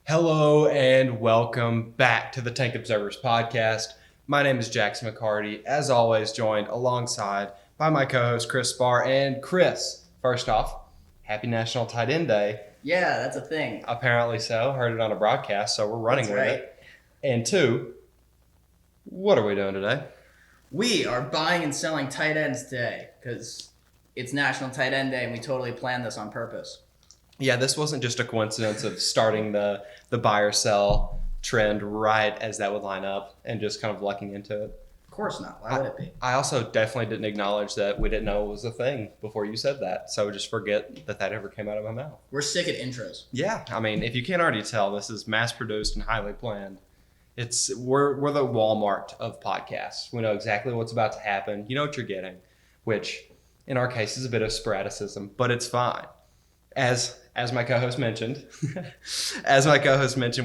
Hello and welcome back to the Tank Observers podcast. My name is Jackson McCarty, as always joined alongside by my co-host Chris Spar. And Chris, first off, happy National Tight End Day. Yeah, that's a thing. Apparently so. Heard it on a broadcast, so we're running That's with right. it. And two, what are we doing today? We are buying and selling tight ends today because it's National Tight End Day and we totally planned this on purpose. Yeah, this wasn't just a coincidence of starting the buy or sell trend right as that would line up and just kind of lucking into it. Of course not. Why would it be? I also definitely didn't acknowledge that we didn't know it was a thing before you said that. So just forget that ever came out of my mouth. We're sick at intros. Yeah, I mean, if you can't already tell, this is mass produced and highly planned. We're the Walmart of podcasts. We know exactly what's about to happen. You know what you're getting, which in our case is a bit of sporadicism, but it's fine. As my co-host mentioned,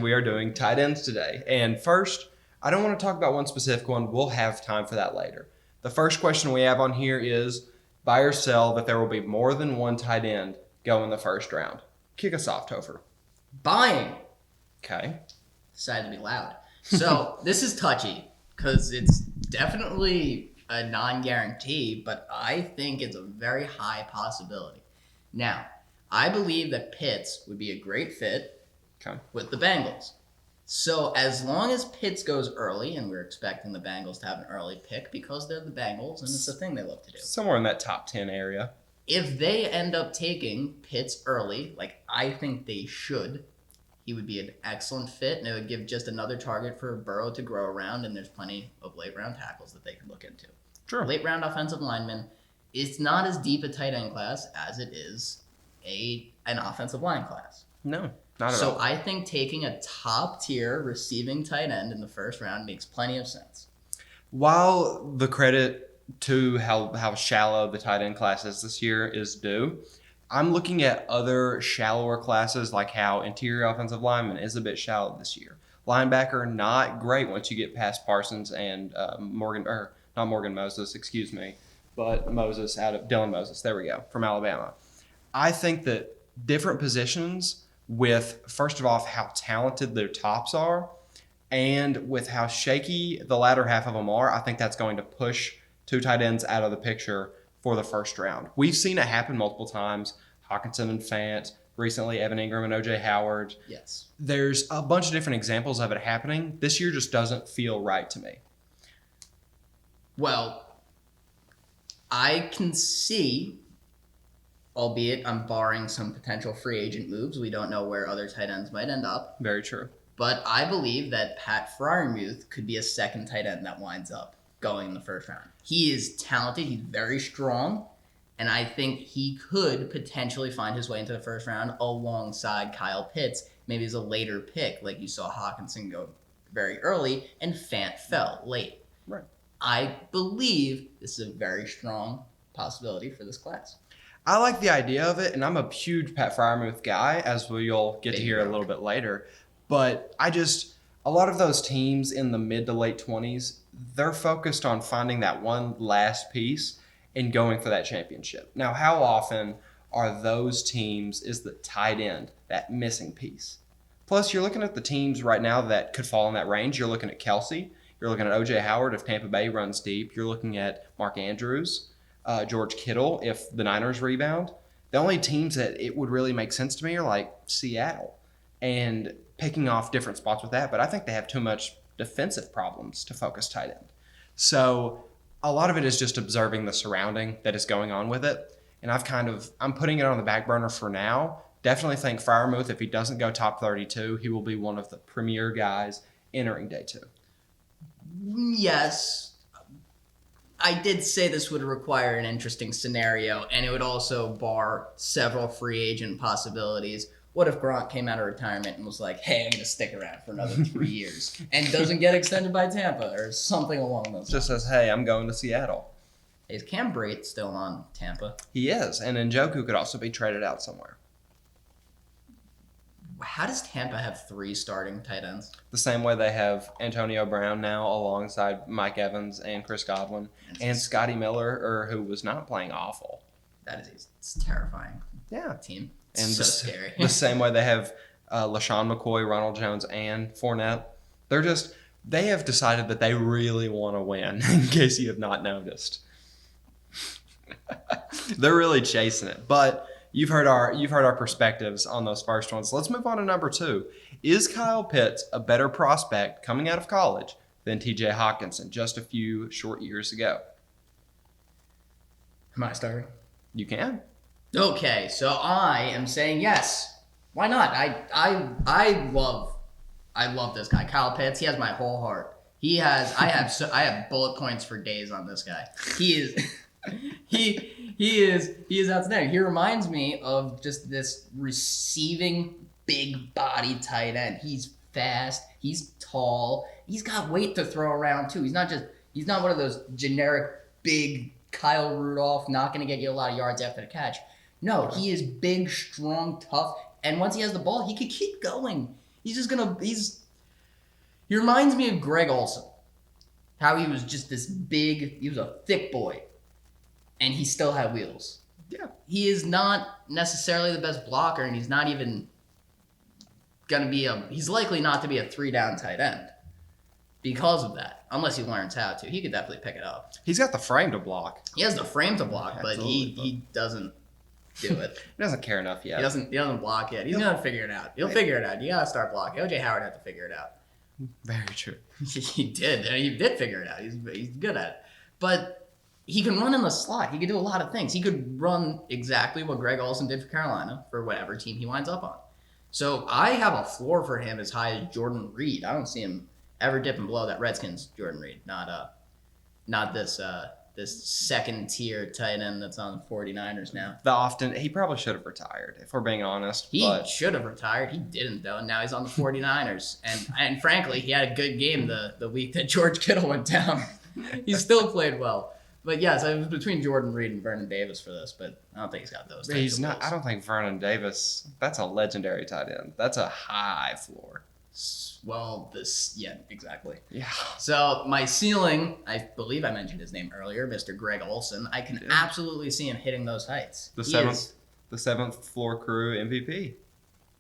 we are doing tight ends today. And first, I don't want to talk about one specific one. We'll have time for that later. The first question we have on here is buy or sell that there will be more than one tight end go in the first round. Kick us off, Topher. Buying. Okay. Decided to be loud. So this is touchy because it's definitely a non-guarantee, but I think it's a very high possibility. Now, I believe that Pitts would be a great fit with the Bengals. So as long as Pitts goes early, and we're expecting the Bengals to have an early pick because they're the Bengals and it's a thing they love to do. Somewhere in that top 10 area. If they end up taking Pitts early, like I think they should, he would be an excellent fit, and it would give just another target for Burrow to grow around, and there's plenty of late-round tackles that they could look into. Sure. Late-round offensive linemen, it's not as deep a tight end class as it is an offensive line class. No, not at all. So I think taking a top-tier receiving tight end in the first round makes plenty of sense. While the credit to how shallow the tight end class is this year is due, I'm looking at other shallower classes, like how interior offensive lineman is a bit shallow this year. Linebacker, not great once you get past Parsons and Dylan Moses, there we go, from Alabama. I think that different positions with, first of all, how talented their tops are and with how shaky the latter half of them are, I think that's going to push two tight ends out of the picture for the first round. We've seen it happen multiple times. Hawkinson and Fant, recently Evan Ingram and O.J. Howard. Yes. There's a bunch of different examples of it happening. This year just doesn't feel right to me. Well, I can see, albeit I'm barring some potential free agent moves. We don't know where other tight ends might end up. Very true. But I believe that Pat Freiermuth could be a second tight end that winds up going in the first round. He is talented. He's very strong. And I think he could potentially find his way into the first round alongside Kyle Pitts, maybe as a later pick, like you saw Hawkinson go very early and Fant fell late. Right. I believe this is a very strong possibility for this class. I like the idea of it, and I'm a huge Pat Freiermuth guy, as you'll get to hear a Gronk. little bit later. But a lot of those teams in the mid to late 20s, they're focused on finding that one last piece and going for that championship. Now, how often are those teams, is the tight end that missing piece? Plus, you're looking at the teams right now that could fall in that range. You're looking at Kelsey. You're looking at O.J. Howard if Tampa Bay runs deep. You're looking at Mark Andrews. George Kittle if the Niners rebound. The only teams that it would really make sense to me are like Seattle and picking off different spots with that, but I think they have too much defensive problems to focus tight end. So a lot of it is just observing the surrounding that is going on with it, and I'm putting it on the back burner for now. Definitely think Freiermuth, if he doesn't go top 32, he will be one of the premier guys entering day 2. Yes. I did say this would require an interesting scenario, and it would also bar several free agent possibilities. What if Gronk came out of retirement and was like, hey, I'm going to stick around for another 3 years, and doesn't get extended by Tampa or something along those lines? Just says, hey, I'm going to Seattle. Is Cam Brate still on Tampa? He is, and Njoku could also be traded out somewhere. How does Tampa have 3 starting tight ends? The same way they have Antonio Brown now alongside Mike Evans and Chris Godwin and Scotty Miller, who was not playing awful. It's terrifying. Yeah. Team. And so scary. The same way they have LaShawn McCoy, Ronald Jones, and Fournette. They have decided that they really want to win, in case you have not noticed. They're really chasing it. But you've heard our perspectives on those first ones. Let's move on to number 2. Is Kyle Pitts a better prospect coming out of college than TJ Hawkinson just a few short years ago? Am I starting? You can. Okay, so I am saying yes. Why not? I love this guy, Kyle Pitts. He has my whole heart. I have bullet points for days on this guy. He is he is outstanding. He reminds me of just this receiving big body tight end. He's fast, he's tall, he's got weight to throw around too. He's not one of those generic big Kyle Rudolph, not going to get you a lot of yards after the catch. No, he is big, strong, tough, and once he has the ball, he could keep going. He reminds me of Greg Olsen. How he was just this big, he was a thick boy, and he still had wheels. Yeah. He is not necessarily the best blocker, and he's not even going to be he's likely not to be a 3-down tight end because of that, unless he learns how to. He could definitely pick it up. He's got the frame to block. He has the frame to block, but he doesn't do it. He doesn't care enough yet. He doesn't block yet. He's going to figure it out. He'll figure it out. You got to start blocking. O.J. Howard had to figure it out. Very true. He did. And he did figure it out. He's good at it. But he can run in the slot. He can do a lot of things. He could run exactly what Greg Olsen did for Carolina for whatever team he winds up on. So I have a floor for him as high as Jordan Reed. I don't see him ever dipping below that Redskins Jordan Reed. Not this second tier tight end that's on the 49ers now. He probably should have retired, if we're being honest. He should have retired. He didn't though. And now he's on the 49ers. And frankly, he had a good game the week that George Kittle went down. He still played well. But yes, I was between Jordan Reed and Vernon Davis for this, but I don't think he's got those. He's not. I don't think Vernon Davis. That's a legendary tight end. That's a high floor. Well, yeah, exactly. Yeah. So my ceiling, I believe I mentioned his name earlier, Mr. Greg Olsen. I can absolutely see him hitting those heights. The seventh floor crew MVP.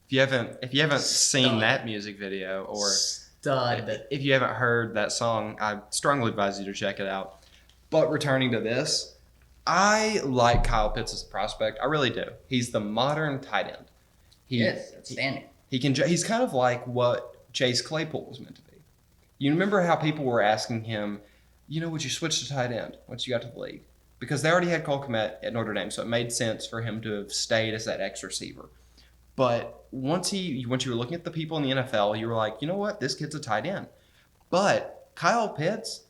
If you haven't seen that music video, or if you haven't heard that song, I strongly advise you to check it out. But returning to this, I like Kyle Pitts as a prospect. I really do. He's the modern tight end. Yes, outstanding. He's kind of like what Chase Claypool was meant to be. You remember how people were asking him, would you switch to tight end once you got to the league? Because they already had Cole Kmet at Notre Dame, so it made sense for him to have stayed as that X receiver. But once you were looking at the people in the NFL, you were like, you know what? This kid's a tight end. But Kyle Pitts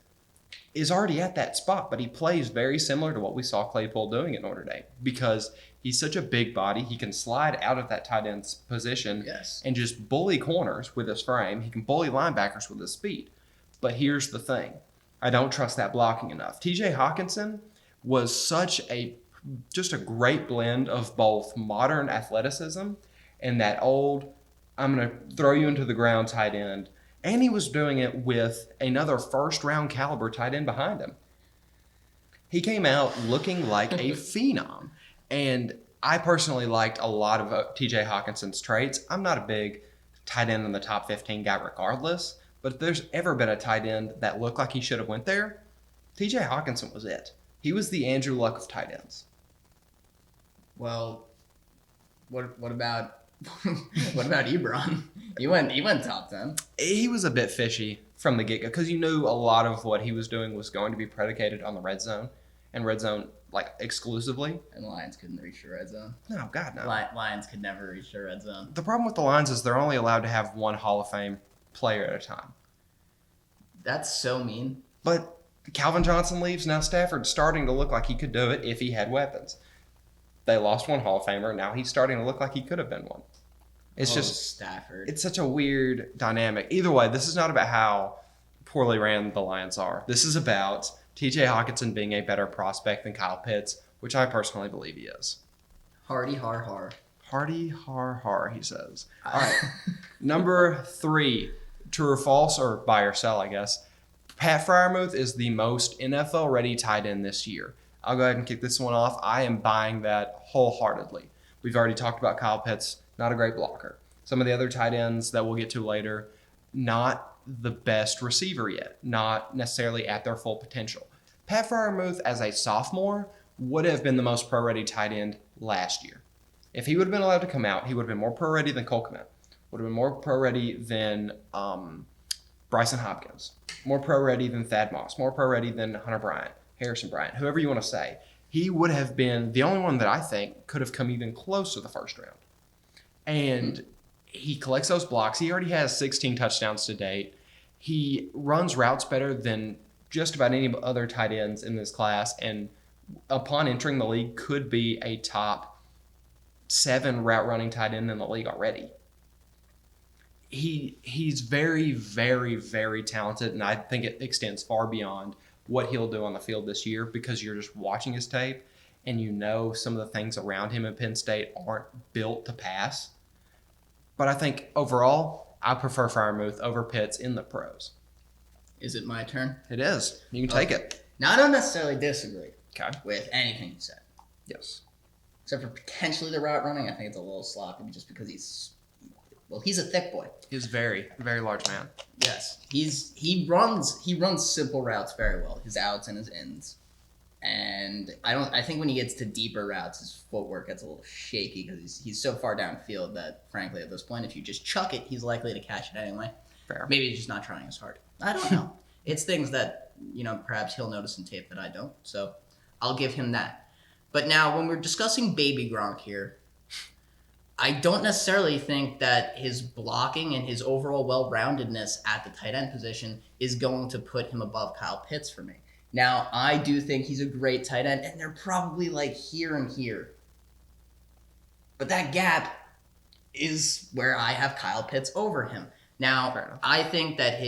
is already at that spot, but he plays very similar to what we saw Claypool doing at Notre Dame because he's such a big body. He can slide out of that tight end's position and just bully corners with his frame. He can bully linebackers with his speed. But here's the thing. I don't trust that blocking enough. TJ Hawkinson was just a great blend of both modern athleticism and that old, I'm going to throw you into the ground tight end. And he was doing it with another first-round caliber tight end behind him. He came out looking like a phenom. And I personally liked a lot of TJ Hawkinson's traits. I'm not a big tight end in the top 15 guy regardless, but if there's ever been a tight end that looked like he should have went there, TJ Hawkinson was it. He was the Andrew Luck of tight ends. Well, what about Ebron? He went top 10. He was a bit fishy from the get-go because you knew a lot of what he was doing was going to be predicated on the red zone and red zone exclusively. And Lions couldn't reach the red zone. No, God, no. Lions could never reach the red zone. The problem with the Lions is they're only allowed to have one Hall of Fame player at a time. That's so mean. But Calvin Johnson leaves. Now Stafford's starting to look like he could do it if he had weapons. They lost one Hall of Famer. Now he's starting to look like he could have been one. It's just Stafford. It's such a weird dynamic. Either way, this is not about how poorly ran the Lions are. This is about TJ Hawkinson being a better prospect than Kyle Pitts, which I personally believe he is. Hardy har har. Hardy har har, he says. All right. Number 3, true or false, or buy or sell, I guess. Pat Freiermuth is the most NFL-ready tight end this year. I'll go ahead and kick this one off. I am buying that wholeheartedly. We've already talked about Kyle Pitts, not a great blocker. Some of the other tight ends that we'll get to later, not the best receiver yet, not necessarily at their full potential. Pat Freiermuth, as a sophomore, would have been the most pro-ready tight end last year. If he would have been allowed to come out, he would have been more pro-ready than Cole Kmet, would have been more pro-ready than Bryson Hopkins, more pro-ready than Thad Moss, more pro-ready than Hunter Bryant, Harrison Bryant, whoever you want to say. He would have been the only one that I think could have come even close to the first round. And he collects those blocks. He already has 16 touchdowns to date. He runs routes better than just about any other tight ends in this class. And upon entering the league, could be a top 7 route running tight end in the league already. He's very, very, very talented. And I think it extends far beyond what he'll do on the field this year, because you're just watching his tape and you know some of the things around him at Penn State aren't built to pass. But I think overall, I prefer Freiermuth over Pitts in the pros. Is it my turn? It is. You can take it. Now, I don't necessarily disagree Okay. with anything you said. Yes. Except for potentially the route running. I think it's a little sloppy just because he's a thick boy. He's a very, very large man. Yes. He runs simple routes very well. His outs and his ins. And I think when he gets to deeper routes, his footwork gets a little shaky because he's so far downfield that, frankly, at this point, if you just chuck it, he's likely to catch it anyway. Fair. Maybe he's just not trying as hard. I don't know. It's things that, perhaps he'll notice in tape that I don't. So I'll give him that. But now, when we're discussing baby Gronk here, I don't necessarily think that his blocking and his overall well-roundedness at the tight end position is going to put him above Kyle Pitts for me. Now, I do think he's a great tight end, and they're probably like here and here. But that gap is where I have Kyle Pitts over him. Now, I think that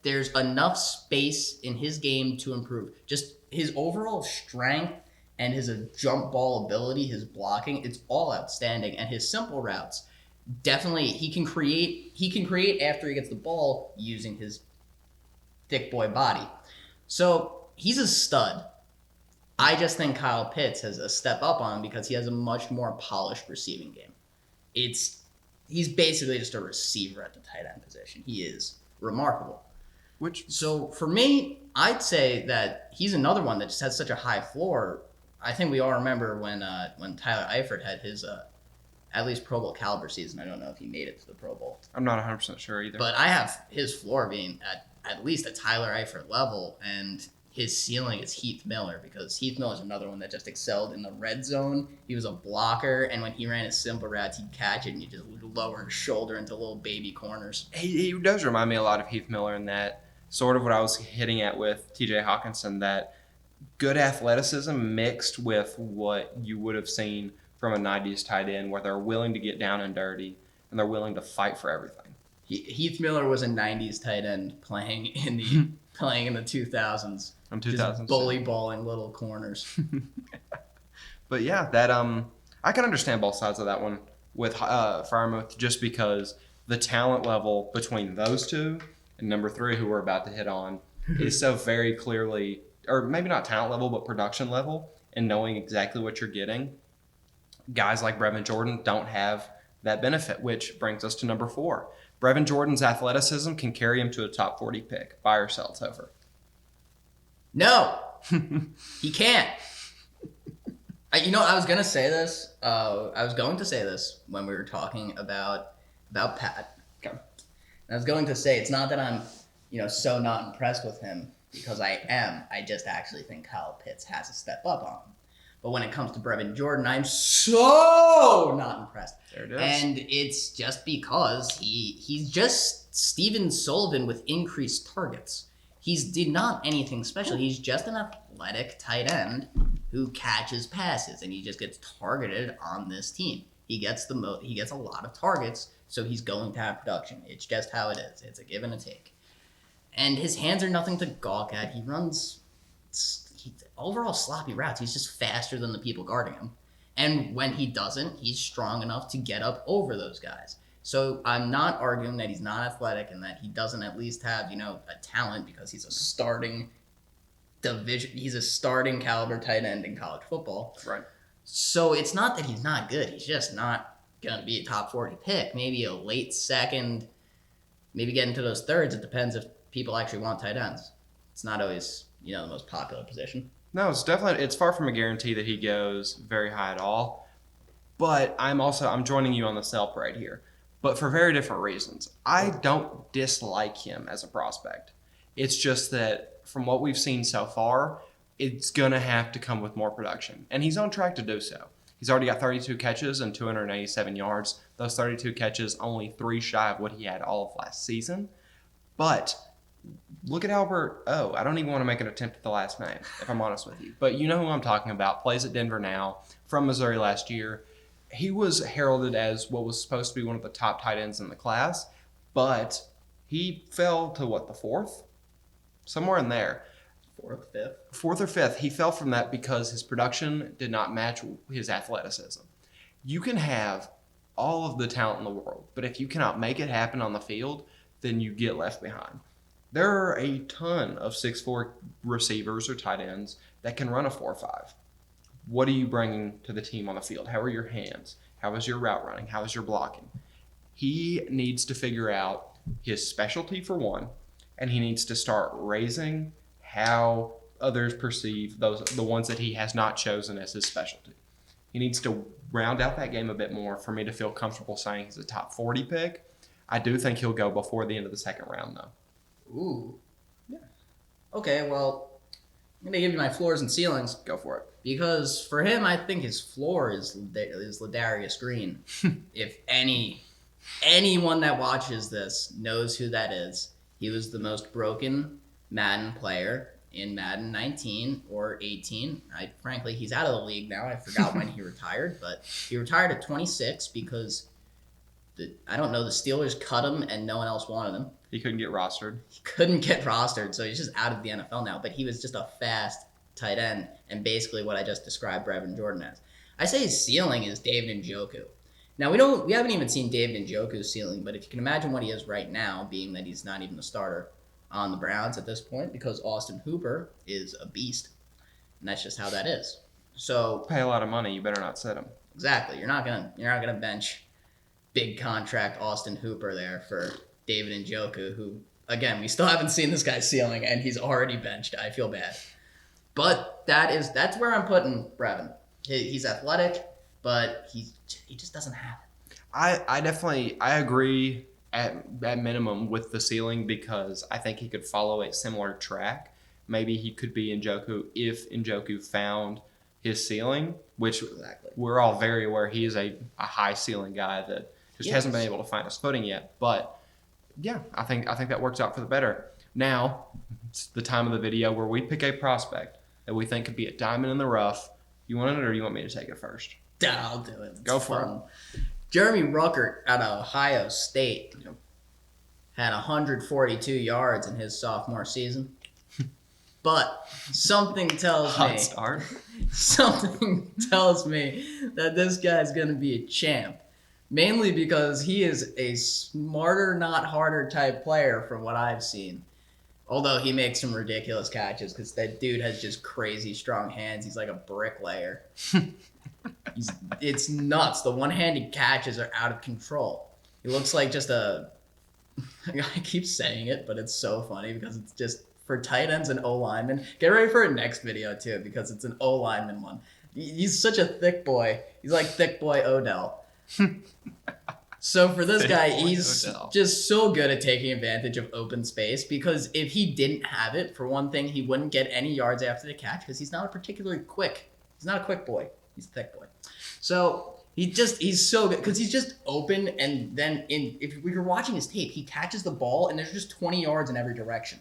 there's enough space in his game to improve. Just his overall strength and his jump ball ability, his blocking, it's all outstanding. And his simple routes, definitely he can create after he gets the ball using his thick boy body. So he's a stud. I just think Kyle Pitts has a step up on him because he has a much more polished receiving game. He's basically just a receiver at the tight end position. He is remarkable. So for me, I'd say that he's another one that just has such a high floor. I think we all remember when Tyler Eifert had his at least Pro Bowl caliber season. I don't know if he made it to the Pro Bowl. I'm not 100% sure either. But I have his floor being at least a Tyler Eifert level, and his ceiling is Heath Miller, because Heath Miller is another one that just excelled in the red zone. He was a blocker, and when he ran his simple routes, he'd catch it, and you just lower his shoulder into little baby corners. He does remind me a lot of Heath Miller in that sort of what I was hitting at with TJ Hawkinson, that good athleticism mixed with what you would have seen from a 90s tight end, where they're willing to get down and dirty and they're willing to fight for everything. Heath Miller was a 90s tight end playing in the 2000s. Just bully balling little corners. But yeah, that I can understand both sides of that one with Freiermuth, just because the talent level between those two and number 3, who we're about to hit on, is so very clearly, or maybe not talent level, but production level, and knowing exactly what you're getting. Guys like Brevin Jordan don't have that benefit, which brings us to number 4. Brevin Jordan's athleticism can carry him to a top 40 pick. Buy or sell, Topher? No, he can't. I was going to say this. I was going to say this when we were talking about Pat. Okay. I was going to say it's not that I'm, so not impressed with him, because I am. I just actually think Kyle Pitts has a step up on him. But when it comes to Brevin Jordan, I'm so not impressed. There it is. And it's just because he's just Steven Sullivan with increased targets. He's not anything special. He's just an athletic tight end who catches passes, and he just gets targeted on this team. He gets a lot of targets, so he's going to have production. It's just how it is. It's a give and a take. And his hands are nothing to gawk at. He runs overall sloppy routes. He's just faster than the people guarding him. And when he doesn't, he's strong enough to get up over those guys. So I'm not arguing that he's not athletic and that he doesn't at least have, a talent, because he's a starting caliber tight end in college football. Right. So it's not that he's not good. He's just not going to be a top 40 pick, maybe a late second, maybe get into those thirds. It depends if people actually want tight ends. It's not always, the most popular position. No, it's far from a guarantee that he goes very high at all. But I'm joining you on the sell parade here, but for very different reasons. I don't dislike him as a prospect. It's just that from what we've seen so far, it's going to have to come with more production, and he's on track to do so. He's already got 32 catches and 287 yards. Those 32 catches, only 3 shy of what he had all of last season. But look at Albert O. I don't even want to make an attempt at the last name, if I'm honest with you. But you know who I'm talking about. Plays at Denver now, from Missouri last year. He was heralded as what was supposed to be one of the top tight ends in the class, but he fell to the fourth? Somewhere in there. Fourth or fifth. He fell from that because his production did not match his athleticism. You can have all of the talent in the world, but if you cannot make it happen on the field, then you get left behind. There are a ton of 6'4" receivers or tight ends that can run a 4.5. What are you bringing to the team on the field? How are your hands? How is your route running? How is your blocking? He needs to figure out his specialty for one, and he needs to start raising how others perceive the ones that he has not chosen as his specialty. He needs to round out that game a bit more for me to feel comfortable saying he's a top 40 pick. I do think he'll go before the end of the second round, though. Ooh. Yeah. Okay, well, I'm going to give you my floors and ceilings. Go for it. Because for him, I think his floor is Ladarius Green. If anyone that watches this knows who that is, he was the most broken Madden player in Madden 19 or 18. Frankly, he's out of the league now. I forgot when he retired, but he retired at 26 because the Steelers cut him and no one else wanted him. He couldn't get rostered. So he's just out of the NFL now. But he was just a fast tight end, and basically what I just described Brevin Jordan as. I say his ceiling is David Njoku. Now we haven't even seen David Njoku's ceiling, but if you can imagine what he is right now, being that he's not even the starter on the Browns at this point, because Austin Hooper is a beast, and that's just how that is. So pay a lot of money, you better not sit him. Exactly. You're not gonna bench big contract Austin Hooper there for David Njoku, who again we still haven't seen this guy's ceiling, and he's already benched. I feel bad. But that's where I'm putting Brevin. He's athletic, but he just doesn't have it. I agree at minimum with the ceiling because I think he could follow a similar track. Maybe he could be Njoku if Njoku found his ceiling, which we're all very aware he is a high ceiling guy that just hasn't been able to find his footing yet. But yeah, I think that works out for the better. Now, it's the time of the video where we pick a prospect that we think could be a diamond in the rough. You want it or you want me to take it first? I'll do it. Go for it. Jeremy Ruckert out of Ohio State had 142 yards in his sophomore season. But something tells me that this guy's going to be a champ. Mainly because he is a smarter, not harder type player from what I've seen. Although he makes some ridiculous catches because that dude has just crazy strong hands. He's like a bricklayer. It's nuts. The one-handed catches are out of control. He looks like just I keep saying it, but it's so funny because it's just for tight ends and O-linemen. Get ready for a next video, too, because it's an O-lineman one. He's such a thick boy. He's like thick boy Odell. So for this guy, he's just so good at taking advantage of open space because if he didn't have it, for one thing, he wouldn't get any yards after the catch because he's not a particularly quick. He's not a quick boy. He's a thick boy. So he's so good because he's just open, and then if you're watching his tape, he catches the ball and there's just 20 yards in every direction.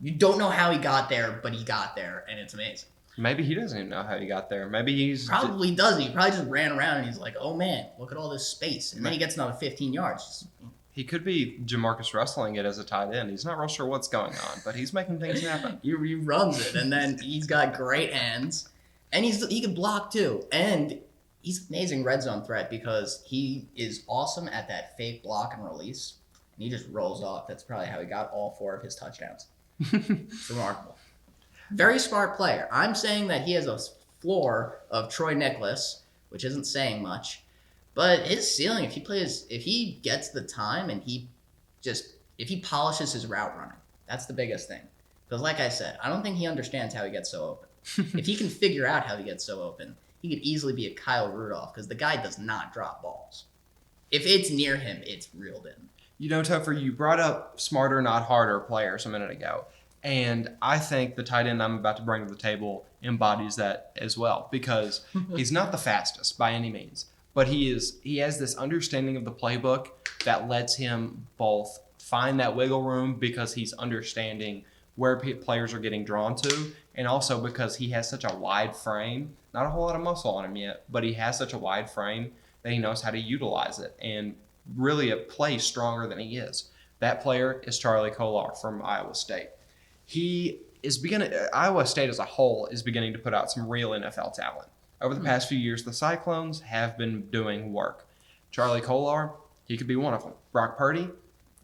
You don't know how he got there, but he got there, and it's amazing. Maybe he doesn't even know how he got there. Maybe he's probably doesn't. He probably just ran around and he's like, "Oh man, look at all this space," and then he gets another 15 yards. He could be Jamarcus Russell-ing it as a tight end. He's not real sure what's going on, but he's making things happen. He runs it, and then he's got great hands, and he can block too, and he's an amazing red zone threat because he is awesome at that fake block and release, and he just rolls off. That's probably how he got all 4 of his touchdowns. It's remarkable. Very smart player. I'm saying that he has a floor of Troy Nicholas, which isn't saying much, But his ceiling, if he gets the time and if he polishes his route running, that's the biggest thing. Because like I said, I don't think he understands how he gets so open. If he can figure out how he gets so open, he could easily be a Kyle Rudolph because the guy does not drop balls. If it's near him, it's reeled in. You know, Topher, you brought up smarter, not harder players a minute ago. And I think the tight end I'm about to bring to the table embodies that as well because he's not the fastest by any means, but he has this understanding of the playbook that lets him both find that wiggle room because he's understanding where players are getting drawn to, and also because he has such a wide frame, not a whole lot of muscle on him yet, but he has such a wide frame that he knows how to utilize it and really play stronger than he is. That player is Charlie Kolar from Iowa State. Iowa State as a whole is beginning to put out some real NFL talent. Over the past few years, the Cyclones have been doing work. Charlie Kolar, he could be one of them. Brock Purdy,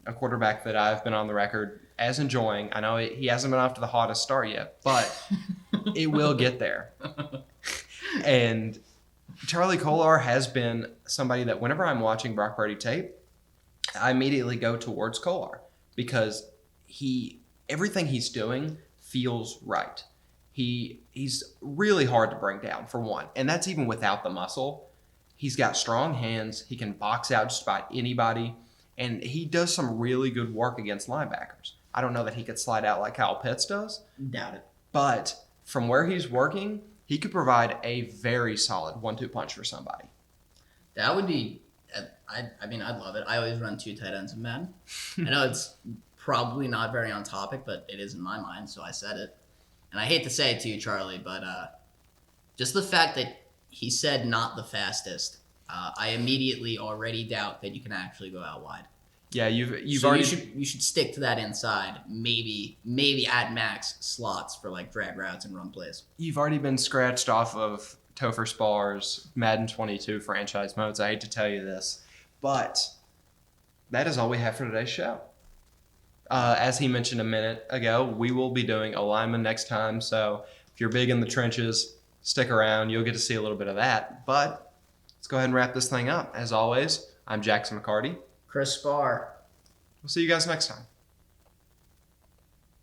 a quarterback that I've been on the record as enjoying. I know he hasn't been off to the hottest start yet, but it will get there. And Charlie Kolar has been somebody that whenever I'm watching Brock Purdy tape, I immediately go towards Kolar because everything he's doing feels right. He's really hard to bring down, for one, and that's even without the muscle. He's got strong hands. He can box out just about anybody, and he does some really good work against linebackers. I don't know that he could slide out like Kyle Pitts does. Doubt it. But from where he's working, he could provide a very solid 1-2 punch for somebody. That would be. I mean, I'd love it. I always run 2 tight ends in Madden. I know it's probably not very on topic, but it is in my mind, so I said it. And I hate to say it to you, Charlie, but just the fact that he said not the fastest, I immediately already doubt that you can actually go out wide. Yeah, you've So already. you should stick to that inside. Maybe at max slots for like drag routes and run plays. You've already been scratched off of Topher Spar's Madden 22 franchise modes. I hate to tell you this, but that is all we have for today's show. As he mentioned a minute ago, we will be doing a lineman next time. So if you're big in the trenches, stick around. You'll get to see a little bit of that. But let's go ahead and wrap this thing up. As always, I'm Jackson McCarty. Chris Spar. We'll see you guys next time.